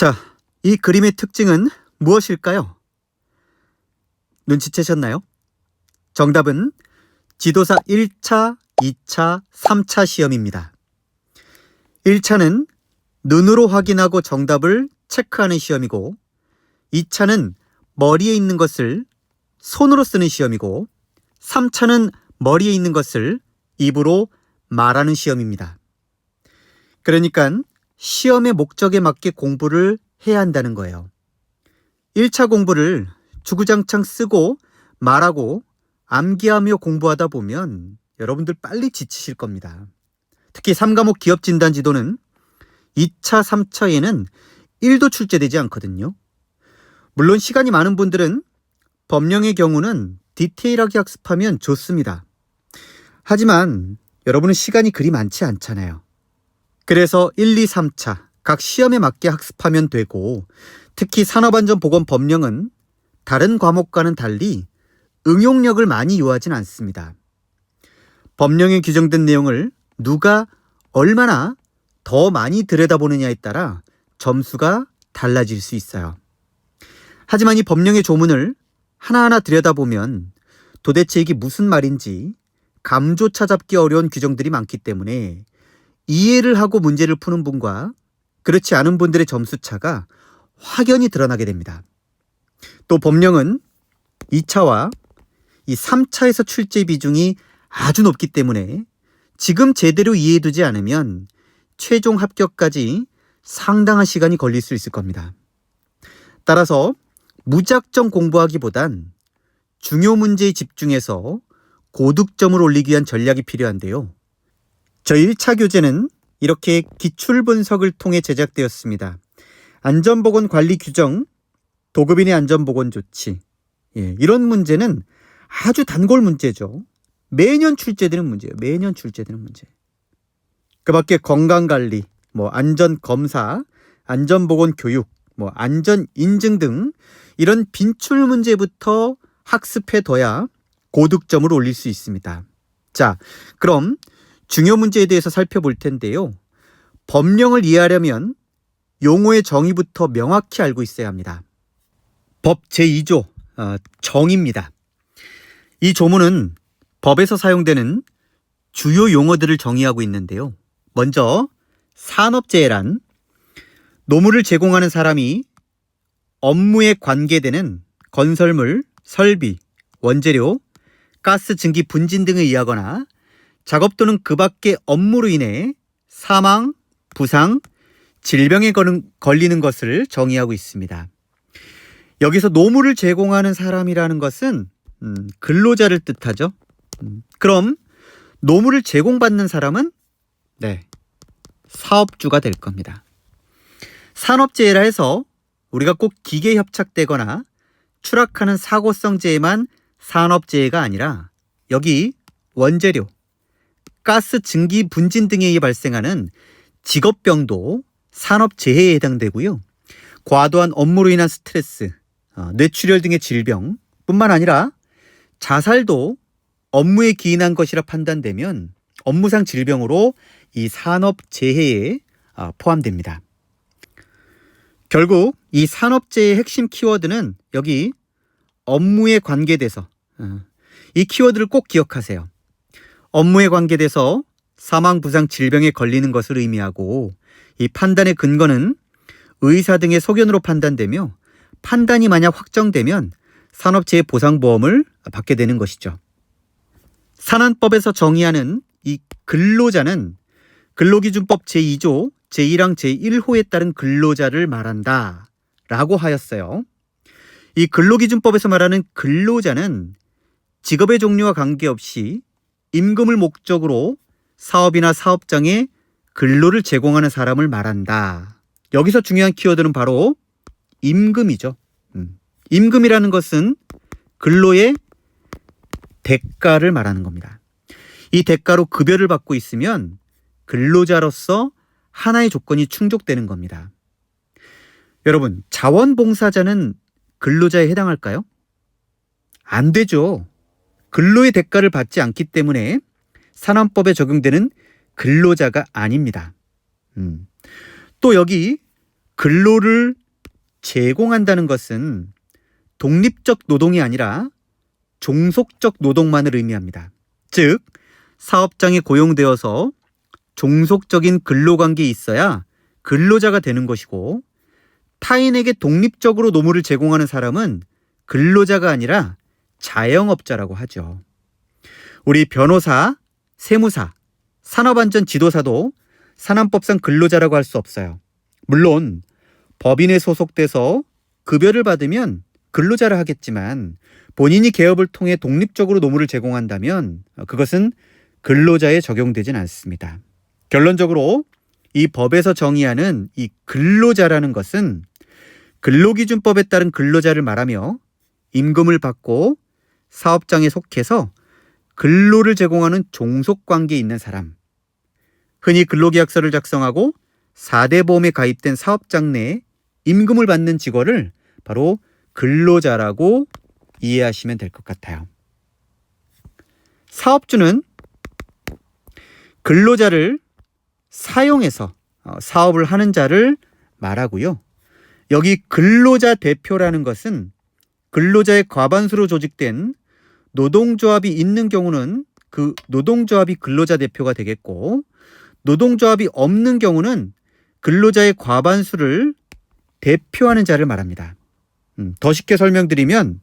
자, 이 그림의 특징은 무엇일까요? 눈치채셨나요? 정답은 지도사 1차, 2차, 3차 시험입니다. 1차는 눈으로 확인하고 정답을 체크하는 시험이고, 2차는 머리에 있는 것을 손으로 쓰는 시험이고, 3차는 머리에 있는 것을 입으로 말하는 시험입니다. 그러니까 시험의 목적에 맞게 공부를 해야 한다는 거예요. 1차 공부를 주구장창 쓰고 말하고 암기하며 공부하다 보면 여러분들 빨리 지치실 겁니다. 특히 3과목 기업진단지도는 2차, 3차에는 1도 출제되지 않거든요. 물론 시간이 많은 분들은 법령의 경우는 디테일하게 학습하면 좋습니다. 하지만 여러분은 시간이 그리 많지 않잖아요. 그래서 1, 2, 3차 각 시험에 맞게 학습하면 되고, 특히 산업안전보건법령은 다른 과목과는 달리 응용력을 많이 요하진 않습니다. 법령에 규정된 내용을 누가 얼마나 더 많이 들여다보느냐에 따라 점수가 달라질 수 있어요. 하지만 이 법령의 조문을 하나하나 들여다보면 도대체 이게 무슨 말인지 감조차 잡기 어려운 규정들이 많기 때문에 이해를 하고 문제를 푸는 분과 그렇지 않은 분들의 점수 차가 확연히 드러나게 됩니다. 또 법령은 2차와 이 3차에서 출제 비중이 아주 높기 때문에 지금 제대로 이해해두지 않으면 최종 합격까지 상당한 시간이 걸릴 수 있을 겁니다. 따라서 무작정 공부하기보단 중요 문제에 집중해서 고득점을 올리기 위한 전략이 필요한데요. 저희 1차 교재는 이렇게 기출 분석을 통해 제작되었습니다. 안전보건 관리 규정, 도급인의 안전보건 조치. 이런 문제는 아주 단골 문제죠. 매년 출제되는 문제예요. 매년 출제되는 문제. 그 밖에 건강관리, 안전검사, 안전보건 교육, 안전인증 등 이런 빈출 문제부터 학습해둬야 고득점을 올릴 수 있습니다. 자, 그럼 중요 문제에 대해서 살펴볼 텐데요. 법령을 이해하려면 용어의 정의부터 명확히 알고 있어야 합니다. 법 제2조 정의입니다. 이 조문은 법에서 사용되는 주요 용어들을 정의하고 있는데요. 먼저 산업재해란 노무를 제공하는 사람이 업무에 관계되는 건설물, 설비, 원재료, 가스 증기 분진 등에 의하거나 작업 또는 그 밖의 업무로 인해 사망, 부상, 질병에 걸리는 것을 정의하고 있습니다. 여기서 노무를 제공하는 사람이라는 것은 근로자를 뜻하죠. 그럼 노무를 제공받는 사람은 사업주가 될 겁니다. 산업재해라 해서 우리가 꼭 기계 협착되거나 추락하는 사고성 재해만 산업재해가 아니라 여기 원재료, 가스 증기 분진 등에 의해 발생하는 직업병도 산업재해에 해당되고요. 과도한 업무로 인한 스트레스, 뇌출혈 등의 질병 뿐만 아니라 자살도 업무에 기인한 것이라 판단되면 업무상 질병으로 이 산업재해에 포함됩니다. 결국 이 산업재해의 핵심 키워드는 여기 업무에 관계돼서 이 키워드를 꼭 기억하세요. 업무에 관계돼서 사망, 부상, 질병에 걸리는 것을 의미하고 이 판단의 근거는 의사 등의 소견으로 판단되며 판단이 만약 확정되면 산업재해 보상보험을 받게 되는 것이죠. 산안법에서 정의하는 이 근로자는 근로기준법 제2조 제1항 제1호에 따른 근로자를 말한다 라고 하였어요. 이 근로기준법에서 말하는 근로자는 직업의 종류와 관계없이 임금을 목적으로 사업이나 사업장에 근로를 제공하는 사람을 말한다. 여기서 중요한 키워드는 바로 임금이죠. 임금이라는 것은 근로의 대가를 말하는 겁니다. 이 대가로 급여를 받고 있으면 근로자로서 하나의 조건이 충족되는 겁니다. 여러분, 자원봉사자는 근로자에 해당할까요? 안 되죠. 근로의 대가를 받지 않기 때문에 산안법에 적용되는 근로자가 아닙니다. 또 여기 근로를 제공한다는 것은 독립적 노동이 아니라 종속적 노동만을 의미합니다. 즉, 사업장에 고용되어서 종속적인 근로관계에 있어야 근로자가 되는 것이고, 타인에게 독립적으로 노무를 제공하는 사람은 근로자가 아니라 자영업자라고 하죠. 우리 변호사, 세무사, 산업안전 지도사도 산안법상 근로자라고 할 수 없어요. 물론 법인에 소속돼서 급여를 받으면 근로자라 하겠지만, 본인이 개업을 통해 독립적으로 노무를 제공한다면 그것은 근로자에 적용되진 않습니다. 결론적으로 이 법에서 정의하는 이 근로자라는 것은 근로기준법에 따른 근로자를 말하며, 임금을 받고 사업장에 속해서 근로를 제공하는 종속관계에 있는 사람, 흔히 근로계약서를 작성하고 4대 보험에 가입된 사업장 내에 임금을 받는 직원을 바로 근로자라고 이해하시면 될 것 같아요. 사업주는 근로자를 사용해서 사업을 하는 자를 말하고요. 여기 근로자 대표라는 것은 근로자의 과반수로 조직된 노동조합이 있는 경우는 그 노동조합이 근로자 대표가 되겠고, 노동조합이 없는 경우는 근로자의 과반수를 대표하는 자를 말합니다. 더 쉽게 설명드리면,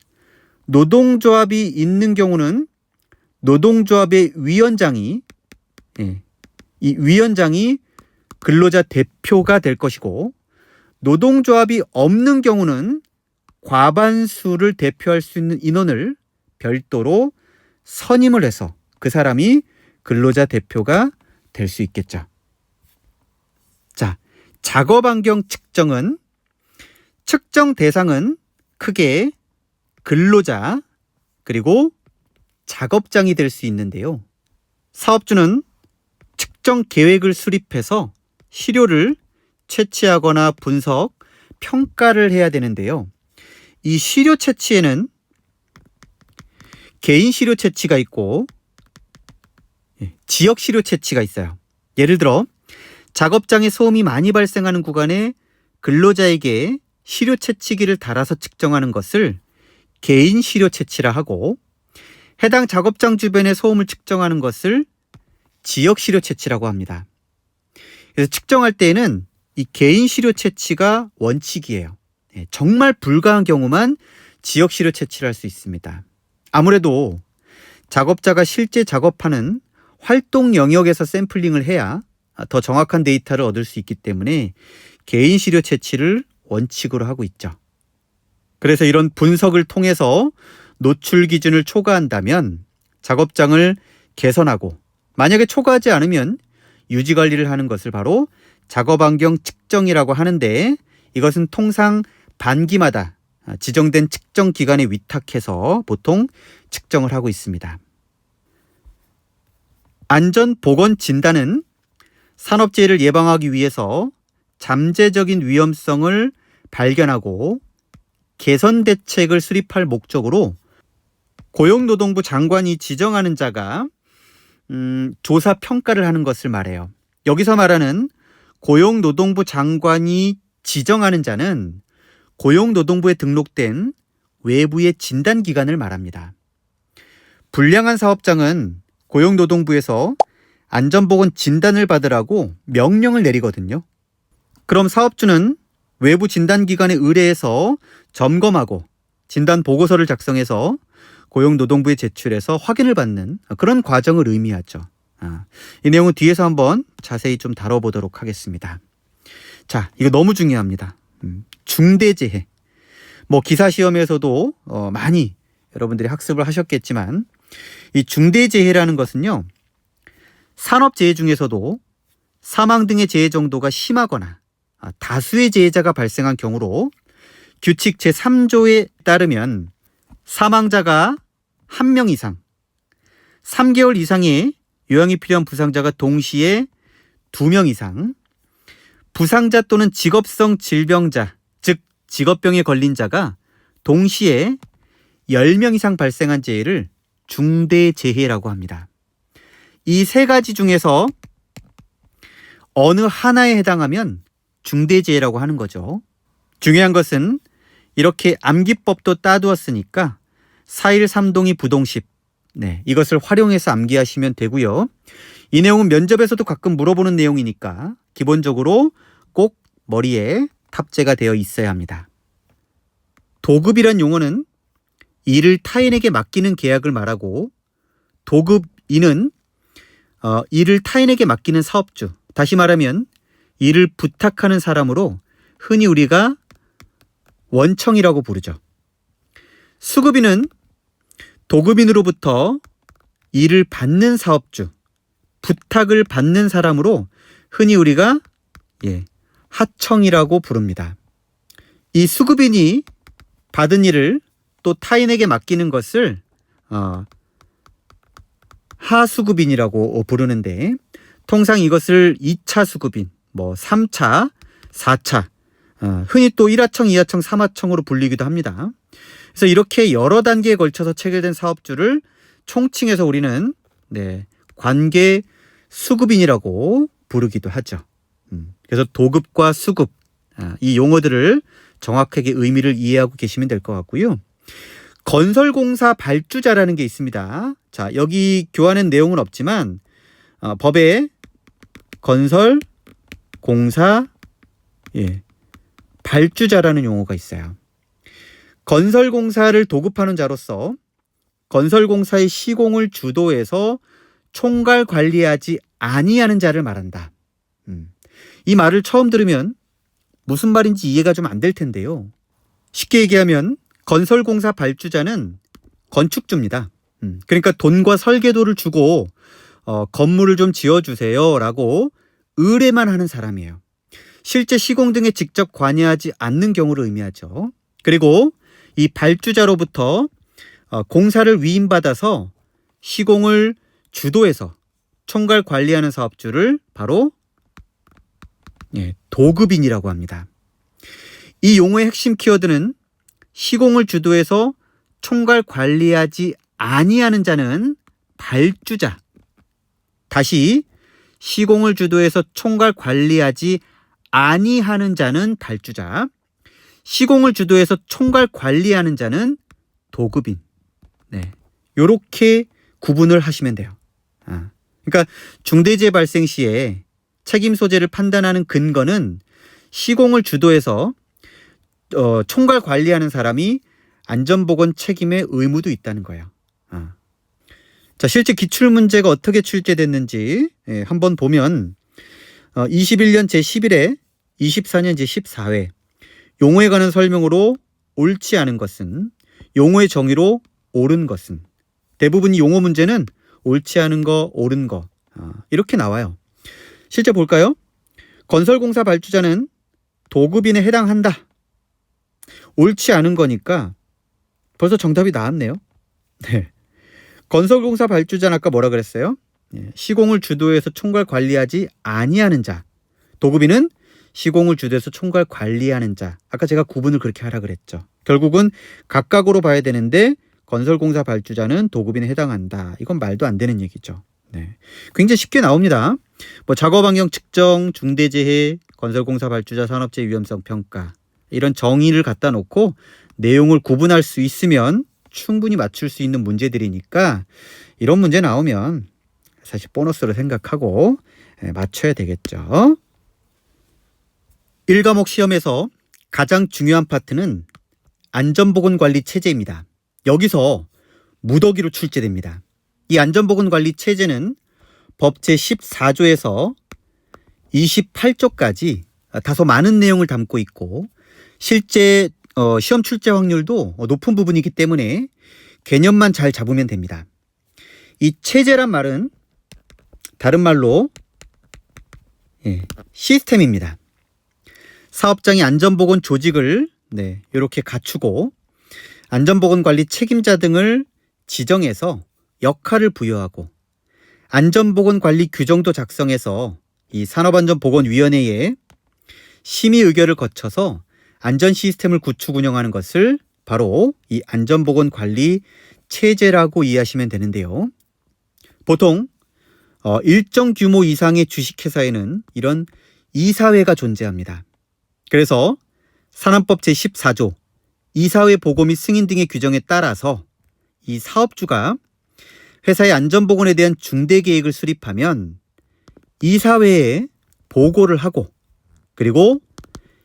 노동조합이 있는 경우는 노동조합의 위원장이, 이 위원장이 근로자 대표가 될 것이고, 노동조합이 없는 경우는 과반수를 대표할 수 있는 인원을 별도로 선임을 해서 그 사람이 근로자 대표가 될 수 있겠죠. 자, 작업 환경 측정은, 측정 대상은 크게 근로자 그리고 작업장이 될 수 있는데요. 사업주는 측정 계획을 수립해서 시료를 채취하거나 분석, 평가를 해야 되는데요. 이 시료 채취에는 개인 시료 채취가 있고 지역 시료 채취가 있어요. 예를 들어 작업장에 소음이 많이 발생하는 구간에 근로자에게 시료 채취기를 달아서 측정하는 것을 개인 시료 채취라 하고, 해당 작업장 주변의 소음을 측정하는 것을 지역 시료 채취라고 합니다. 그래서 측정할 때에는 이 개인 시료 채취가 원칙이에요. 정말 불가한 경우만 지역 시료 채취를 할 수 있습니다. 아무래도 작업자가 실제 작업하는 활동 영역에서 샘플링을 해야 더 정확한 데이터를 얻을 수 있기 때문에 개인 시료 채취를 원칙으로 하고 있죠. 그래서 이런 분석을 통해서 노출 기준을 초과한다면 작업장을 개선하고, 만약에 초과하지 않으면 유지 관리를 하는 것을 바로 작업 환경 측정이라고 하는데, 이것은 통상 반기마다 지정된 측정 기관에 위탁해서 보통 측정을 하고 있습니다. 안전보건 진단은 산업재해를 예방하기 위해서 잠재적인 위험성을 발견하고 개선 대책을 수립할 목적으로 고용노동부 장관이 지정하는 자가 조사 평가를 하는 것을 말해요. 여기서 말하는 고용노동부 장관이 지정하는 자는 고용노동부에 등록된 외부의 진단기관을 말합니다. 불량한 사업장은 고용노동부에서 안전보건 진단을 받으라고 명령을 내리거든요. 그럼 사업주는 외부 진단기관에 의뢰해서 점검하고 진단 보고서를 작성해서 고용노동부에 제출해서 확인을 받는 그런 과정을 의미하죠. 이 내용은 뒤에서 한번 자세히 좀 다뤄보도록 하겠습니다. 자, 이거 너무 중요합니다. 중대재해. 기사 시험에서도 많이 여러분들이 학습을 하셨겠지만, 이 중대재해라는 것은요, 산업재해 중에서도 사망 등의 재해 정도가 심하거나 다수의 재해자가 발생한 경우로 규칙 제3조에 따르면 사망자가 1명 이상, 3개월 이상의 요양이 필요한 부상자가 동시에 2명 이상, 부상자 또는 직업성 질병자, 즉 직업병에 걸린 자가 동시에 10명 이상 발생한 재해를 중대재해라고 합니다. 이 세 가지 중에서 어느 하나에 해당하면 중대재해라고 하는 거죠. 중요한 것은 이렇게 암기법도 따두었으니까 4일 3동이 부동식, 이것을 활용해서 암기하시면 되고요. 이 내용은 면접에서도 가끔 물어보는 내용이니까 기본적으로 꼭 머리에 탑재가 되어 있어야 합니다. 도급이란 용어는 일을 타인에게 맡기는 계약을 말하고, 도급인은 일을 타인에게 맡기는 사업주, 다시 말하면 일을 부탁하는 사람으로 흔히 우리가 원청이라고 부르죠. 수급인은 도급인으로부터 일을 받는 사업주, 부탁을 받는 사람으로 흔히 우리가 하청이라고 부릅니다. 이 수급인이 받은 일을 또 타인에게 맡기는 것을 하수급인이라고 부르는데, 통상 이것을 2차 수급인, 3차, 4차, 흔히 또 1하청, 2하청, 3하청으로 불리기도 합니다. 그래서 이렇게 여러 단계에 걸쳐서 체결된 사업주를 총칭해서 우리는 관계 수급인이라고 부르기도 하죠. 그래서 도급과 수급, 이 용어들을 정확하게 의미를 이해하고 계시면 될 것 같고요. 건설공사 발주자라는 게 있습니다. 자, 여기 교환한 내용은 없지만 법에 건설공사 발주자라는 용어가 있어요. 건설공사를 도급하는 자로서 건설공사의 시공을 주도해서 총괄 관리하지 아니하는 자를 말한다. 이 말을 처음 들으면 무슨 말인지 이해가 좀 안 될 텐데요. 쉽게 얘기하면 건설공사 발주자는 건축주입니다. 그러니까 돈과 설계도를 주고 건물을 좀 지어주세요 라고 의뢰만 하는 사람이에요. 실제 시공 등에 직접 관여하지 않는 경우를 의미하죠. 그리고 이 발주자로부터 공사를 위임받아서 시공을 주도해서 총괄 관리하는 사업주를 바로 도급인이라고 합니다. 이 용어의 핵심 키워드는 시공을 주도해서 총괄 관리하지 아니하는 자는 발주자. 다시 시공을 주도해서 총괄 관리하지 아니하는 자는 발주자. 시공을 주도해서 총괄 관리하는 자는 도급인. 요렇게 구분을 하시면 돼요. 그러니까 중대재해 발생 시에 책임 소재를 판단하는 근거는 시공을 주도해서 총괄 관리하는 사람이 안전보건 책임의 의무도 있다는 거예요. 자, 실제 기출문제가 어떻게 출제됐는지 한번 보면 21년 제11회, 24년 제14회 용어에 관한 설명으로 옳지 않은 것은, 용어의 정의로 옳은 것은, 대부분 용어 문제는 옳지 않은 거, 옳은 거 이렇게 나와요. 실제 볼까요? 건설공사 발주자는 도급인에 해당한다. 옳지 않은 거니까 벌써 정답이 나왔네요. 건설공사 발주자는 아까 뭐라 그랬어요? 시공을 주도해서 총괄 관리하지 아니하는 자. 도급인은 시공을 주도해서 총괄 관리하는 자. 아까 제가 구분을 그렇게 하라 그랬죠. 결국은 각각으로 봐야 되는데 건설공사 발주자는 도급인에 해당한다. 이건 말도 안 되는 얘기죠. 굉장히 쉽게 나옵니다. 작업 환경 측정, 중대재해, 건설공사 발주자 산업재해 위험성 평가 이런 정의를 갖다 놓고 내용을 구분할 수 있으면 충분히 맞출 수 있는 문제들이니까 이런 문제 나오면 사실 보너스로 생각하고 맞춰야 되겠죠. 1과목 시험에서 가장 중요한 파트는 안전보건관리 체제입니다. 여기서 무더기로 출제됩니다. 이 안전보건관리 체제는 법 제14조에서 28조까지 다소 많은 내용을 담고 있고 실제 시험 출제 확률도 높은 부분이기 때문에 개념만 잘 잡으면 됩니다. 이 체제란 말은 다른 말로 시스템입니다. 사업장이 안전보건 조직을 이렇게 갖추고 안전보건관리 책임자 등을 지정해서 역할을 부여하고 안전보건관리 규정도 작성해서 이 산업안전보건위원회에 심의 의결을 거쳐서 안전 시스템을 구축 운영하는 것을 바로 이 안전보건관리 체제라고 이해하시면 되는데요. 보통 일정 규모 이상의 주식회사에는 이런 이사회가 존재합니다. 그래서 산안법 제14조 이사회 보고 및 승인 등의 규정에 따라서 이 사업주가 회사의 안전보건에 대한 중대계획을 수립하면 이사회에 보고를 하고 그리고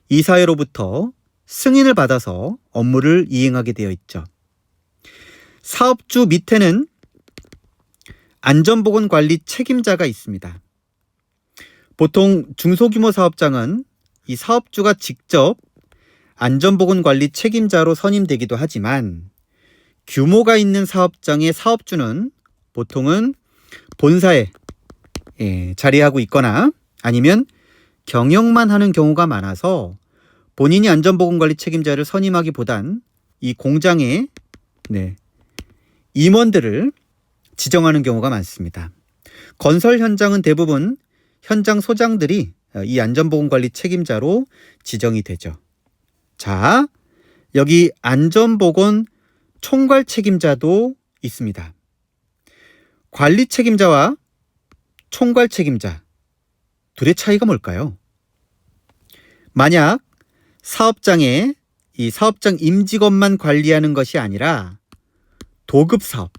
이사회로부터 승인을 받아서 업무를 이행하게 되어 있죠. 사업주 밑에는 안전보건관리 책임자가 있습니다. 보통 중소규모 사업장은 이 사업주가 직접 안전보건관리 책임자로 선임되기도 하지만 규모가 있는 사업장의 사업주는 보통은 본사에 자리하고 있거나 아니면 경영만 하는 경우가 많아서 본인이 안전보건관리 책임자를 선임하기보단 이 공장의 임원들을 지정하는 경우가 많습니다. 건설 현장은 대부분 현장 소장들이 이 안전보건관리 책임자로 지정이 되죠. 자, 여기 안전보건 총괄 책임자도 있습니다. 관리 책임자와 총괄 책임자, 둘의 차이가 뭘까요? 만약 사업장에 이 사업장 임직원만 관리하는 것이 아니라 도급 사업,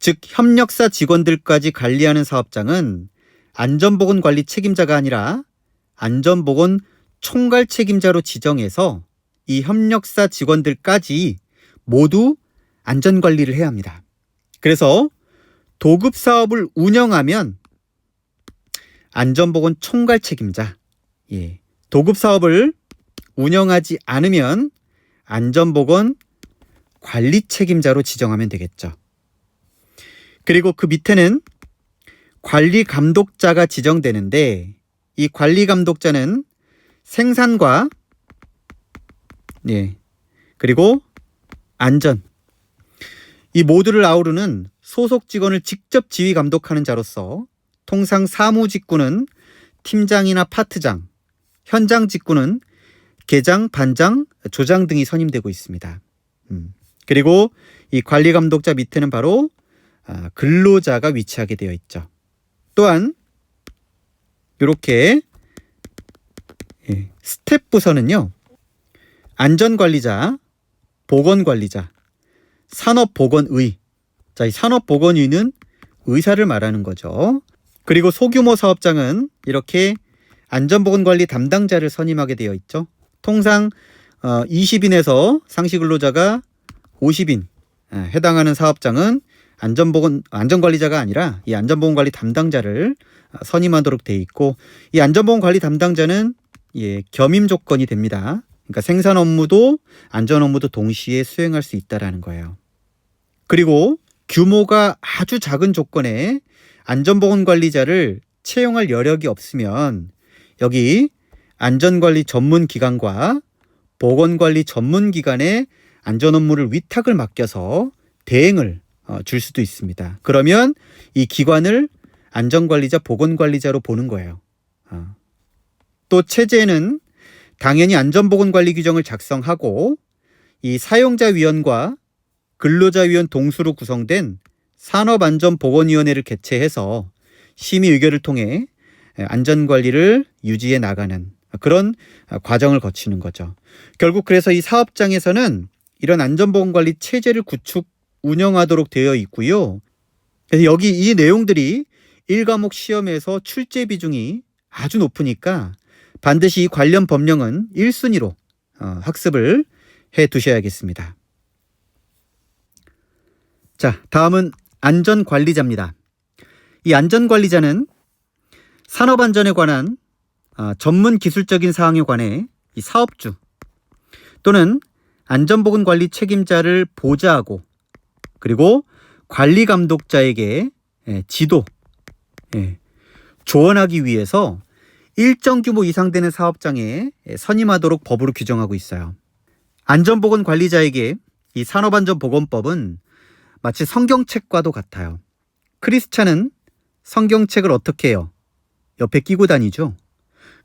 즉 협력사 직원들까지 관리하는 사업장은 안전보건관리 책임자가 아니라 안전보건 총괄 책임자로 지정해서 이 협력사 직원들까지 모두 안전관리를 해야 합니다. 그래서 도급 사업을 운영하면 안전보건 총괄 책임자, 도급 사업을 운영하지 않으면 안전보건 관리 책임자로 지정하면 되겠죠. 그리고 그 밑에는 관리 감독자가 지정되는데 이 관리 감독자는 생산과 그리고 안전 이 모두를 아우르는 소속 직원을 직접 지휘 감독하는 자로서 통상 사무 직구는 팀장이나 파트장, 현장 직구는 계장, 반장, 조장 등이 선임되고 있습니다. 그리고 이 관리 감독자 밑에는 바로 근로자가 위치하게 되어 있죠. 또한 이렇게 스텝 부서는요. 안전관리자, 보건관리자, 산업보건의. 자, 이 산업보건의는 의사를 말하는 거죠. 그리고 소규모 사업장은 이렇게 안전보건관리 담당자를 선임하게 되어 있죠. 통상 20인에서 상시 근로자가 50인 해당하는 사업장은 안전관리자가 아니라 이 안전보건관리 담당자를 선임하도록 되어 있고 이 안전보건관리 담당자는 겸임 조건이 됩니다. 그러니까 생산 업무도 안전 업무도 동시에 수행할 수 있다라는 거예요. 그리고 규모가 아주 작은 조건에 안전보건관리자를 채용할 여력이 없으면 여기 안전관리 전문기관과 보건관리 전문기관에 안전업무를 위탁을 맡겨서 대행을 줄 수도 있습니다. 그러면 이 기관을 안전관리자, 보건관리자로 보는 거예요. 또 체제에는 당연히 안전보건관리 규정을 작성하고 이 사용자위원과 근로자위원 동수로 구성된 산업안전보건위원회를 개최해서 심의 의결을 통해 안전관리를 유지해 나가는 그런 과정을 거치는 거죠. 결국 그래서 이 사업장에서는 이런 안전보건관리 체제를 구축, 운영하도록 되어 있고요. 그래서 여기 이 내용들이 1과목 시험에서 출제 비중이 아주 높으니까 반드시 이 관련 법령은 1순위로 학습을 해 두셔야겠습니다. 자, 다음은 안전관리자입니다. 이 안전관리자는 산업안전에 관한 전문 기술적인 사항에 관해 이 사업주 또는 안전보건관리 책임자를 보좌하고 그리고 관리 감독자에게 지도, 조언하기 위해서 일정 규모 이상 되는 사업장에 선임하도록 법으로 규정하고 있어요. 안전보건관리자에게 이 산업안전보건법은 마치 성경책과도 같아요. 크리스찬은 성경책을 어떻게 해요? 옆에 끼고 다니죠.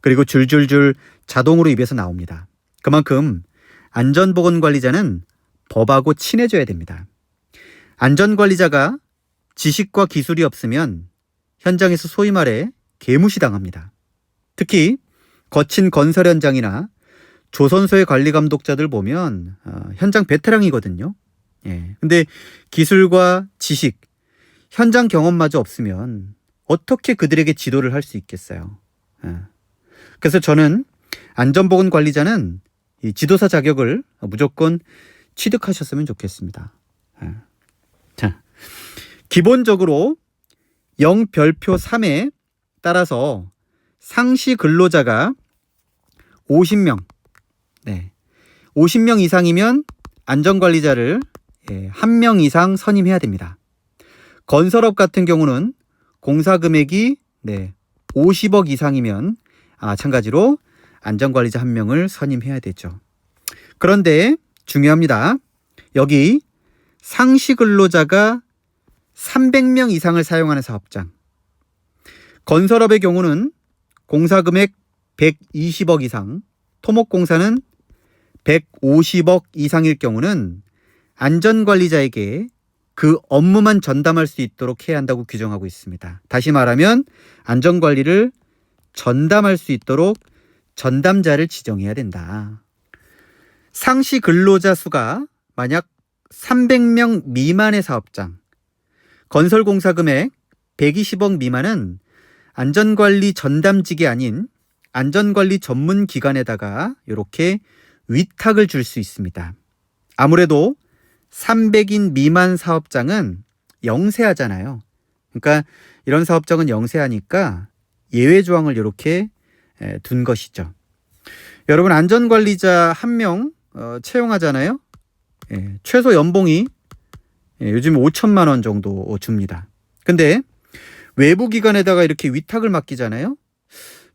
그리고 줄줄줄 자동으로 입에서 나옵니다. 그만큼 안전보건관리자는 법하고 친해져야 됩니다. 안전관리자가 지식과 기술이 없으면 현장에서 소위 말해 개무시당합니다. 특히 거친 건설 현장이나 조선소의 관리 감독자들 보면 현장 베테랑이거든요. 예. 근데 기술과 지식, 현장 경험마저 없으면 어떻게 그들에게 지도를 할 수 있겠어요. 예. 그래서 저는 안전보건관리자는 이 지도사 자격을 무조건 취득하셨으면 좋겠습니다. 예. 자, 기본적으로 0별표 3에 따라서 상시 근로자가 50명, 네, 50명 이상이면 안전관리자를 1명 이상 선임해야 됩니다. 건설업 같은 경우는 공사 금액이 50억 이상이면 마찬가지로 안전관리자 1명을 선임해야 되죠. 그런데 중요합니다. 여기 상시 근로자가 300명 이상을 사용하는 사업장, 건설업의 경우는 공사 금액 120억 이상, 토목공사는 150억 이상일 경우는 안전관리자에게 그 업무만 전담할 수 있도록 해야 한다고 규정하고 있습니다. 다시 말하면 안전관리를 전담할 수 있도록 전담자를 지정해야 된다. 상시 근로자 수가 만약 300명 미만의 사업장, 건설공사 금액 120억 미만은 안전관리 전담직이 아닌 안전관리 전문 기관에다가 이렇게 위탁을 줄 수 있습니다. 아무래도 300인 미만 사업장은 영세하잖아요. 그러니까 이런 사업장은 영세하니까 예외 조항을 이렇게 둔 것이죠. 여러분, 안전관리자 1명 채용하잖아요. 최소 연봉이 요즘 5천만 원 정도 줍니다. 근데 외부 기관에다가 이렇게 위탁을 맡기잖아요.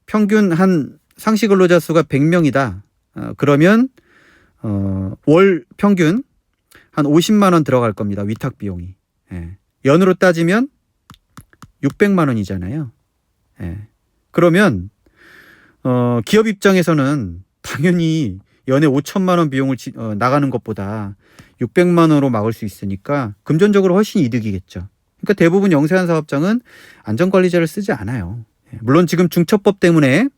평균 한 상시 근로자 수가 100명이다. 그러면 월 평균 한 50만 원 들어갈 겁니다. 위탁 비용이. 연으로 따지면 600만 원이잖아요. 그러면 기업 입장에서는 당연히 연에 5천만 원 비용을 나가는 것보다 600만 원으로 막을 수 있으니까 금전적으로 훨씬 이득이겠죠. 그러니까 대부분 영세한 사업장은 안전관리자를 쓰지 않아요. 물론 지금 중처법 때문에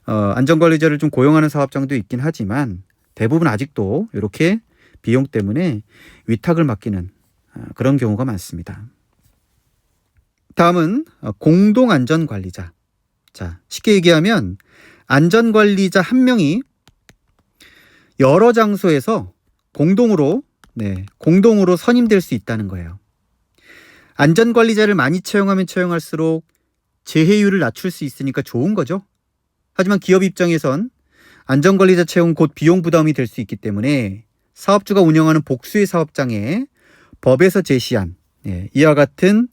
안전관리자를 좀 고용하는 사업장도 있긴 하지만 대부분 아직도 이렇게 비용 때문에 위탁을 맡기는 그런 경우가 많습니다. 다음은 공동안전관리자. 자, 쉽게 얘기하면 안전관리자 1명이 여러 장소에서 공동으로 선임될 수 있다는 거예요. 안전관리자를 많이 채용하면 채용할수록 재해율을 낮출 수 있으니까 좋은 거죠. 하지만 기업 입장에선 안전관리자 채용 곧 비용 부담이 될 수 있기 때문에 사업주가 운영하는 복수의 사업장에 법에서 제시한 이와 같은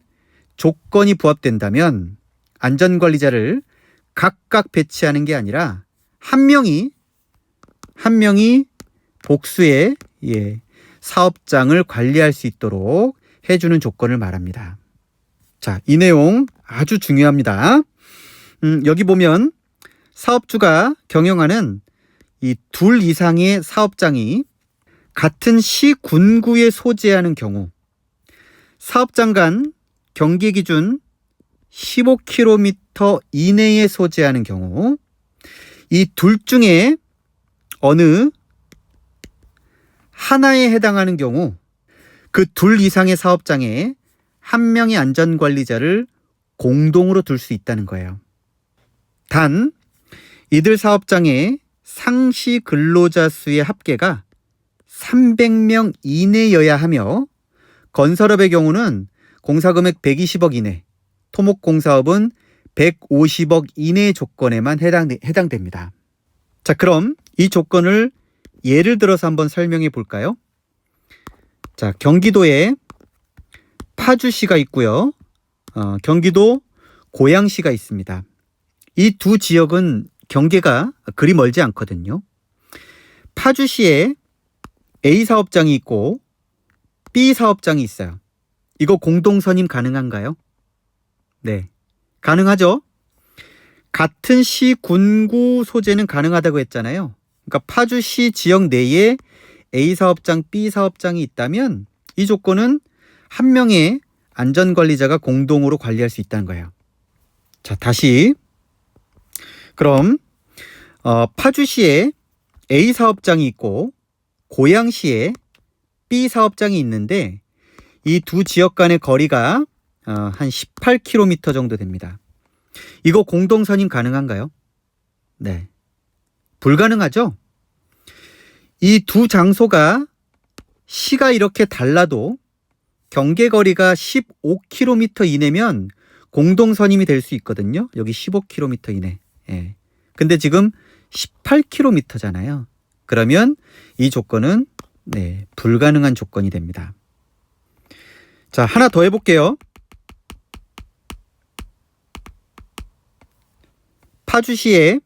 조건이 부합된다면 안전관리자를 각각 배치하는 게 아니라 한 명이 복수의 사업장을 관리할 수 있도록 해주는 조건을 말합니다. 자, 이 내용 아주 중요합니다. 여기 보면 사업주가 경영하는 이 둘 이상의 사업장이 같은 시 군구에 소재하는 경우, 사업장 간 경계 기준 15km 이내에 소재하는 경우, 이 둘 중에 어느 하나에 해당하는 경우 그 둘 이상의 사업장에 한 명의 안전관리자를 공동으로 둘 수 있다는 거예요. 단 이들 사업장의 상시 근로자 수의 합계가 300명 이내여야 하며 건설업의 경우는 공사금액 120억 이내, 토목공사업은 150억 이내의 조건에만 해당됩니다. 자, 그럼 이 조건을 예를 들어서 한번 설명해 볼까요? 자, 경기도에 파주시가 있고요. 경기도 고양시가 있습니다. 이 두 지역은 경계가 그리 멀지 않거든요. 파주시에 A 사업장이 있고 B 사업장이 있어요. 이거 공동 선임 가능한가요? 네, 가능하죠. 같은 시 군구 소재는 가능하다고 했잖아요. 그러니까 파주시 지역 내에 A 사업장, B 사업장이 있다면 이 조건은 한 명의 안전관리자가 공동으로 관리할 수 있다는 거예요. 자, 다시. 그럼 파주시에 A 사업장이 있고 고양시에 B 사업장이 있는데 이 두 지역 간의 거리가 한 18km 정도 됩니다. 이거 공동선임 가능한가요? 네. 불가능하죠? 이 두 장소가 시가 이렇게 달라도 경계거리가 15km 이내면 공동선임이 될 수 있거든요. 여기 15km 이내. 예. 근데 지금 18km잖아요. 그러면 이 조건은 불가능한 조건이 됩니다. 자, 하나 더 해볼게요. 파주시에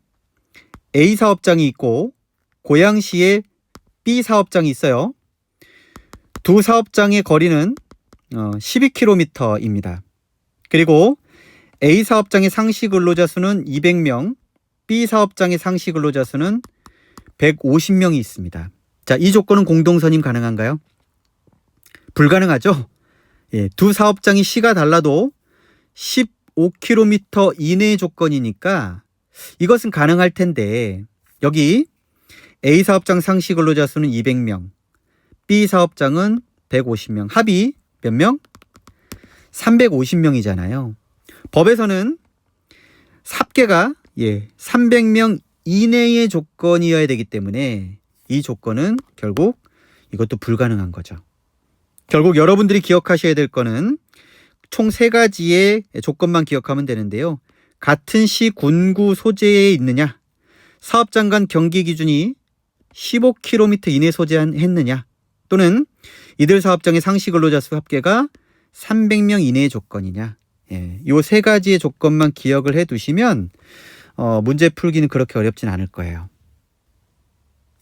A 사업장이 있고 고양시에 B 사업장이 있어요. 두 사업장의 거리는 12km입니다. 그리고 A 사업장의 상시 근로자 수는 200명, B 사업장의 상시 근로자 수는 150명이 있습니다. 자, 이 조건은 공동선임 가능한가요? 불가능하죠? 예, 두 사업장이 시가 달라도 15km 이내의 조건이니까 이것은 가능할 텐데 여기 A 사업장 상시 근로자 수는 200명, B 사업장은 150명, 합이 몇 명? 350명이잖아요. 법에서는 합계가 300명 이내의 조건이어야 되기 때문에 이 조건은 결국 이것도 불가능한 거죠. 결국 여러분들이 기억하셔야 될 거는 총 3가지의 조건만 기억하면 되는데요. 같은 시 군구 소재에 있느냐, 사업장 간 경기 기준이 15km 이내 소재했느냐, 또는 이들 사업장의 상시 근로자 수 합계가 300명 이내의 조건이냐. 이 3가지의 조건만 기억을 해 두시면 문제 풀기는 그렇게 어렵진 않을 거예요.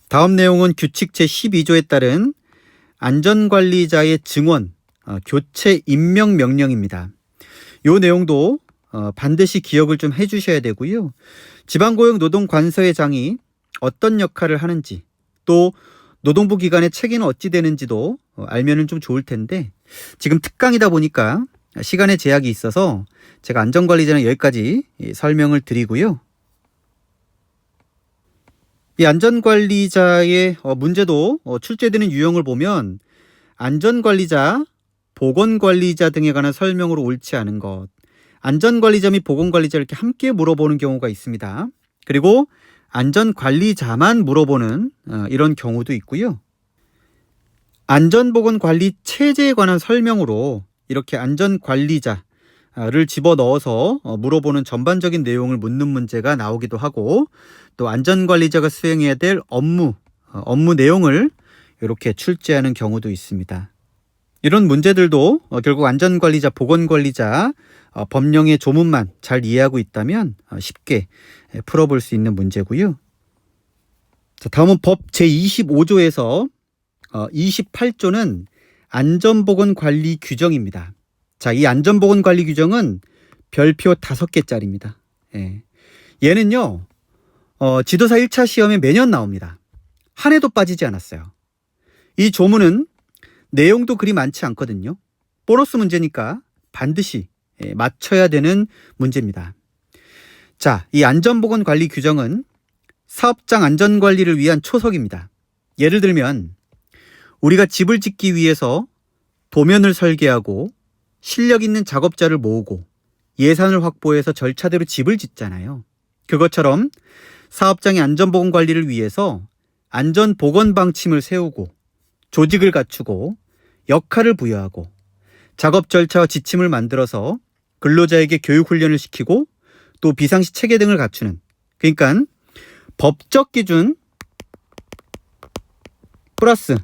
다음 내용은 규칙 제12조에 따른 안전관리자의 증원, 교체 임명 명령입니다. 이 내용도 반드시 기억을 좀 해주셔야 되고요. 지방고용노동관서의 장이 어떤 역할을 하는지, 또 노동부 기관의 책임은 어찌 되는지도 알면은 좀 좋을 텐데 지금 특강이다 보니까 시간의 제약이 있어서 제가 안전관리자는 여기까지 설명을 드리고요. 이 안전관리자의 문제도 출제되는 유형을 보면 안전관리자, 보건관리자 등에 관한 설명으로 옳지 않은 것, 안전관리자 및 보건관리자 이렇게 함께 물어보는 경우가 있습니다. 그리고 안전관리자만 물어보는 이런 경우도 있고요. 안전보건관리 체제에 관한 설명으로 이렇게 안전관리자를 집어넣어서 물어보는 전반적인 내용을 묻는 문제가 나오기도 하고, 또 안전관리자가 수행해야 될 업무 내용을 이렇게 출제하는 경우도 있습니다. 이런 문제들도 결국 안전관리자, 보건관리자 법령의 조문만 잘 이해하고 있다면 쉽게 풀어볼 수 있는 문제고요. 자, 다음은 법 제25조에서 28조는 안전보건관리 규정입니다. 자, 이 안전보건관리 규정은 별표 5개짜리입니다. 얘는요, 지도사 1차 시험에 매년 나옵니다. 한 해도 빠지지 않았어요. 이 조문은 내용도 그리 많지 않거든요. 보너스 문제니까 반드시 맞춰야 되는 문제입니다. 자, 이 안전보건관리 규정은 사업장 안전관리를 위한 초석입니다. 예를 들면 우리가 집을 짓기 위해서 도면을 설계하고 실력 있는 작업자를 모으고 예산을 확보해서 절차대로 집을 짓잖아요. 그것처럼 사업장의 안전보건관리를 위해서 안전보건방침을 세우고 조직을 갖추고 역할을 부여하고 작업 절차와 지침을 만들어서 근로자에게 교육훈련을 시키고 또 비상시 체계 등을 갖추는, 그러니까 법적 기준 플러스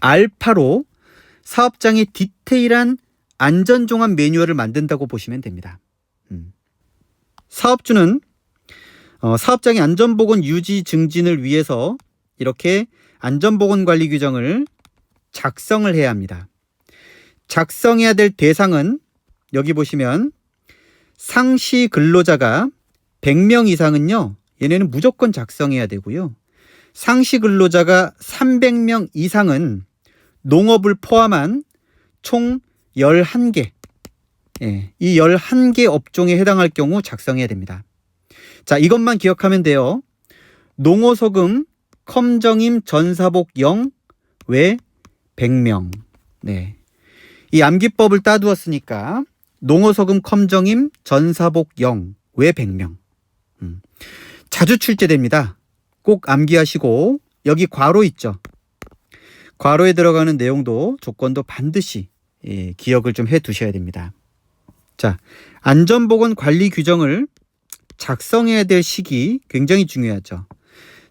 알파로 사업장의 디테일한 안전종합 매뉴얼을 만든다고 보시면 됩니다. 사업주는 사업장의 안전보건 유지 증진을 위해서 이렇게 안전보건관리 규정을 작성을 해야 합니다. 작성해야 될 대상은 여기 보시면 상시 근로자가 100명 이상은요, 얘네는 무조건 작성해야 되고요. 상시 근로자가 300명 이상은 농업을 포함한 총 11개, 이 11개 업종에 해당할 경우 작성해야 됩니다. 자, 이것만 기억하면 돼요. 농어소금 컴정임 전사복 0 외 100명. 네. 이 암기법을 따두었으니까 농어소금 컴정임 전사복 0 외 100명. 자주 출제됩니다. 꼭 암기하시고 여기 괄호 있죠. 괄호에 들어가는 내용도 조건도 반드시 기억을 좀 해 두셔야 됩니다. 자, 안전보건관리 규정을 작성해야 될 시기 굉장히 중요하죠.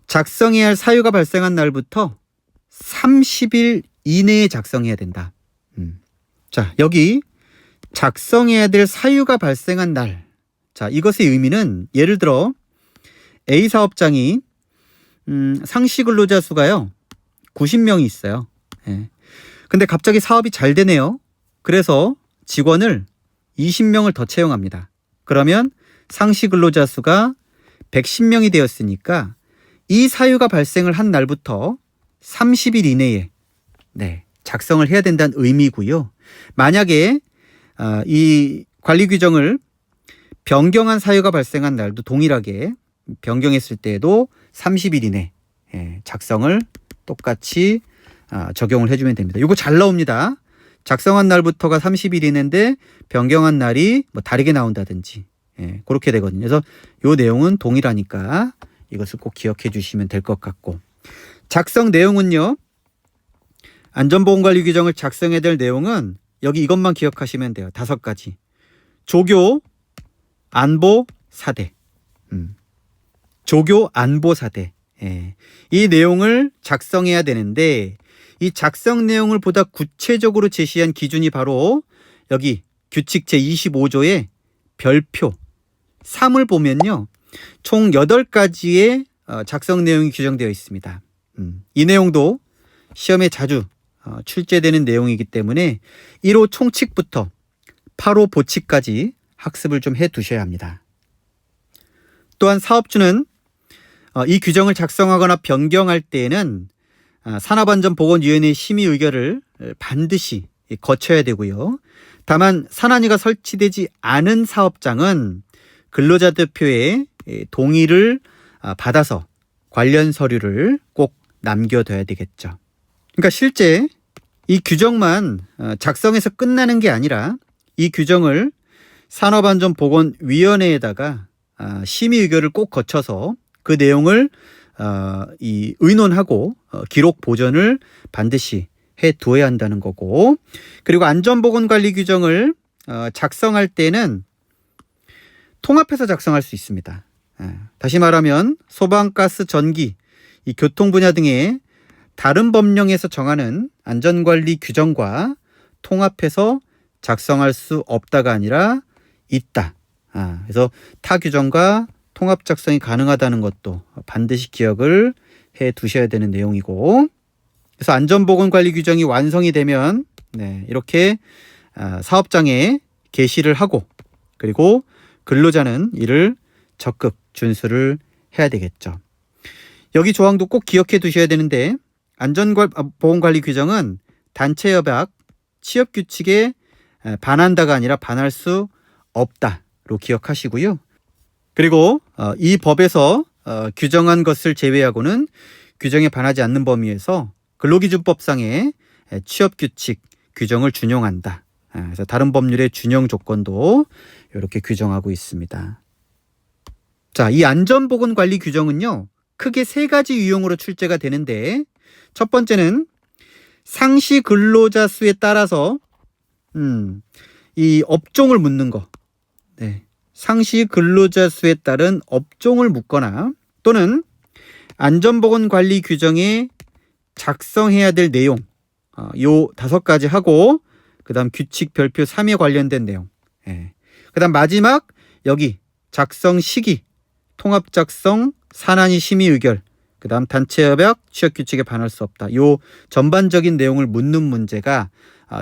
작성해야 할 사유가 발생한 날부터 30일 이내에 작성해야 된다. 자, 여기 작성해야 될 사유가 발생한 날. 자, 이것의 의미는 예를 들어 A 사업장이 상시 근로자 수가요 90명이 있어요. 예. 근데 갑자기 사업이 잘 되네요. 그래서 직원을 20명을 더 채용합니다. 그러면 상시 근로자 수가 110명이 되었으니까 이 사유가 발생을 한 날부터 30일 이내에 작성을 해야 된다는 의미고요. 만약에 이 관리 규정을 변경한 사유가 발생한 날도 동일하게 변경했을 때에도 30일 이내 작성을 똑같이 적용을 해주면 됩니다. 이거 잘 나옵니다. 작성한 날부터가 30일 이내인데 변경한 날이 뭐 다르게 나온다든지 그렇게 되거든요. 그래서 이 내용은 동일하니까 이것을 꼭 기억해 주시면 될 것 같고, 작성 내용은요. 안전보건관리 규정을 작성해야 될 내용은 여기 이것만 기억하시면 돼요. 5가지. 조교, 안보, 사대. 조교, 안보, 사대. 이 내용을 작성해야 되는데 이 작성 내용을 보다 구체적으로 제시한 기준이 바로 여기 규칙 제25조의 별표 3을 보면요. 총 8가지의 작성 내용이 규정되어 있습니다. 이 내용도 시험에 자주 출제되는 내용이기 때문에 1호 총칙부터 8호 보칙까지 학습을 좀 해 두셔야 합니다. 또한 사업주는 이 규정을 작성하거나 변경할 때에는 산업안전보건위원회 심의 의결을 반드시 거쳐야 되고요. 다만 산안위가 설치되지 않은 사업장은 근로자 대표의 동의를 받아서 관련 서류를 꼭 남겨둬야 되겠죠. 그러니까 실제 이 규정만 작성해서 끝나는 게 아니라 이 규정을 산업안전보건위원회에다가 심의 의결을 꼭 거쳐서 그 내용을 의논하고 기록 보존을 반드시 해 두어야 한다는 거고, 그리고 안전보건관리 규정을 작성할 때는 통합해서 작성할 수 있습니다. 다시 말하면 소방, 가스, 전기, 이 교통 분야 등의 다른 법령에서 정하는 안전관리 규정과 통합해서 작성할 수 없다가 아니라 있다. 그래서 타 규정과 통합 작성이 가능하다는 것도 반드시 기억을 해 두셔야 되는 내용이고, 그래서 안전보건관리 규정이 완성이 되면 이렇게 사업장에 게시를 하고, 그리고 근로자는 이를 적극 준수를 해야 되겠죠. 여기 조항도 꼭 기억해 두셔야 되는데, 안전보건관리 규정은 단체협약, 취업규칙에 반한다가 아니라 반할 수 없다로 기억하시고요. 그리고 이 법에서 규정한 것을 제외하고는 규정에 반하지 않는 범위에서 근로기준법상의 취업규칙 규정을 준용한다. 그래서 다른 법률의 준용 조건도 이렇게 규정하고 있습니다. 자, 이 안전보건관리 규정은요, 크게 3가지 유형으로 출제가 되는데, 첫 번째는 상시 근로자 수에 따라서 이 업종을 묻는 거. 상시 근로자 수에 따른 업종을 묻거나, 또는 안전보건관리 규정에 작성해야 될 내용, 요 5가지 하고, 그 다음 규칙 별표 3에 관련된 내용, 그 다음 마지막 여기 작성 시기, 통합 작성, 산안위 심의 의결, 그 다음 단체협약, 취업규칙에 반할 수 없다. 요 전반적인 내용을 묻는 문제가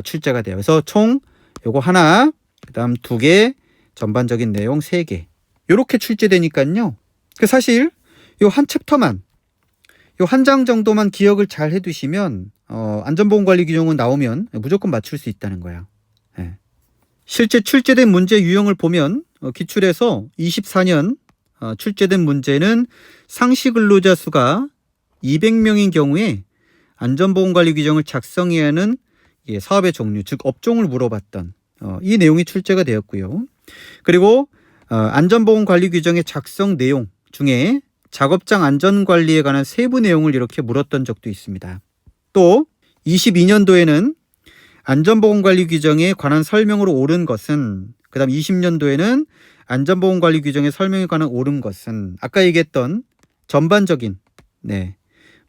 출제가 돼요. 그래서 총 요거 하나, 그 다음 2개, 전반적인 내용 3개. 요렇게 출제되니까요. 사실 요 한 챕터만, 요 한 장 정도만 기억을 잘 해두시면 안전보건관리 규정은 나오면 무조건 맞출 수 있다는 거야. 실제 출제된 문제 유형을 보면 기출에서 24년 출제된 문제는 상시 근로자 수가 200명인 경우에 안전보건관리 규정을 작성해야 하는 사업의 종류, 즉 업종을 물어봤던 이 내용이 출제가 되었고요. 그리고 안전보건관리 규정의 작성 내용 중에 작업장 안전관리에 관한 세부 내용을 이렇게 물었던 적도 있습니다. 또 22년도에는 안전보건관리 규정에 관한 설명으로 옳은 것은, 그 다음 20년도에는 안전보건관리 규정의 설명에 관한 옳은 것은 아까 얘기했던 전반적인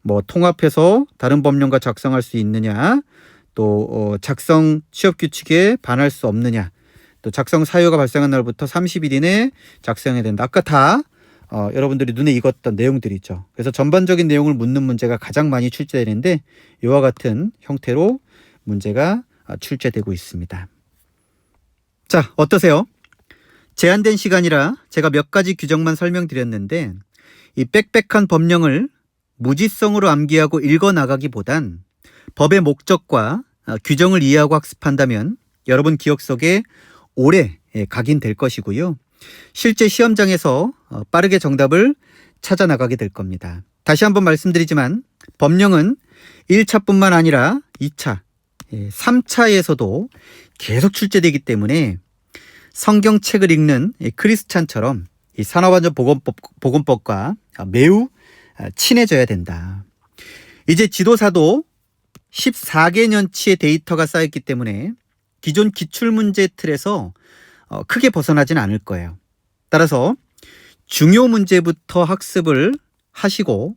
뭐 통합해서 다른 법령과 작성할 수 있느냐, 또 작성 취업규칙에 반할 수 없느냐, 또 작성 사유가 발생한 날부터 30일 이내에 작성해야 된다. 아까 다 여러분들이 눈에 익었던 내용들이죠. 그래서 전반적인 내용을 묻는 문제가 가장 많이 출제되는데 이와 같은 형태로 문제가 출제되고 있습니다. 자, 어떠세요? 제한된 시간이라 제가 몇 가지 규정만 설명드렸는데 이 빽빽한 법령을 무지성으로 암기하고 읽어나가기보단 법의 목적과 규정을 이해하고 학습한다면 여러분 기억 속에 오래 각인될 것이고요. 실제 시험장에서 빠르게 정답을 찾아 나가게 될 겁니다. 다시 한번 말씀드리지만 법령은 1차뿐만 아니라 2차, 3차에서도 계속 출제되기 때문에 성경책을 읽는 크리스찬처럼 이 산업안전보건법과 매우 친해져야 된다. 이제 지도사도 14개년치의 데이터가 쌓였기 때문에 기존 기출문제 틀에서 크게 벗어나진 않을 거예요. 따라서 중요 문제부터 학습을 하시고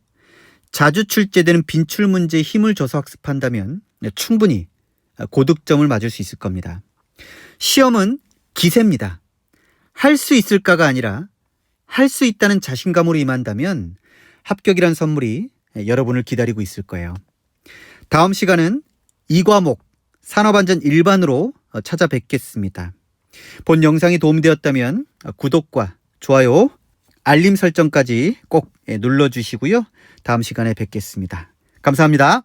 자주 출제되는 빈출 문제에 힘을 줘서 학습한다면 충분히 고득점을 맞을 수 있을 겁니다. 시험은 기세입니다. 할 수 있을까가 아니라 할 수 있다는 자신감으로 임한다면 합격이란 선물이 여러분을 기다리고 있을 거예요. 다음 시간은 2과목 산업안전 일반으로 찾아뵙겠습니다. 본 영상이 도움이 되었다면 구독과 좋아요, 알림 설정까지 꼭 눌러주시고요. 다음 시간에 뵙겠습니다. 감사합니다.